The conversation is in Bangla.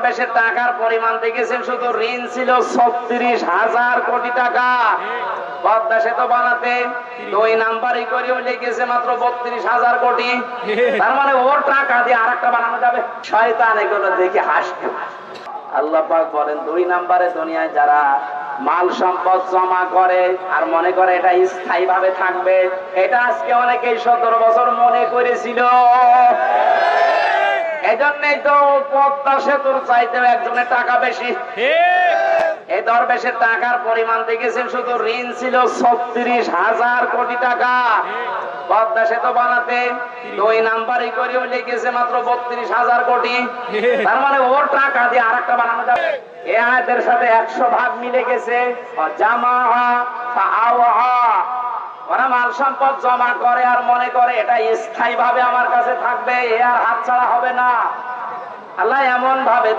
দেশের টাকার পরিমাণ দেখেছেন, শুধু ঋণ ছিল ৩৬,০০০ কোটি টাকা। পদ্মা সেতু বানাতে ২ নাম্বারই করেও লিখেছে মাত্র ৩২,০০০ কোটি। তার মানে ওর টাকা দিয়ে আরেকটা বানানো যাবে? শয়তান এগুলো দেখে হাসবে। আল্লাহ পাক বলেন ২ নাম্বারে দুনিয়ায় যারা মাল সম্পদ জমা করে আর মনে করে এটা স্থায়ী ভাবে থাকবে, এটা আজকে অনেকেই ১৭ বছর মনে করেছিল। এজন্যই তো পদ্মা সেতুর চাইতেও একজনের টাকা বেশি। এই দরবেশের টাকার পরিমাণ দেখেছেন, শুধু ঋণ ছিল ৩৬,০০০ কোটি টাকা। পদ্মা সেতু বানাতে ২ নাম্বারই করেও লিখেছে মাত্র ৩২,০০০ কোটি। তার মানে ওর টাকা দিয়ে আরেকটা বানানো যাবে? এই আয়াতের সাথে ১০০ ভাগ মিলে গেছে। ওরা মাল সম্পদ জমা করে আর মনে করে এটা স্থায়ী ভাবে আমার কাছে থাকবে, এ আর হাতছাড়া হবে না। আল্লাহ এমন ভাবে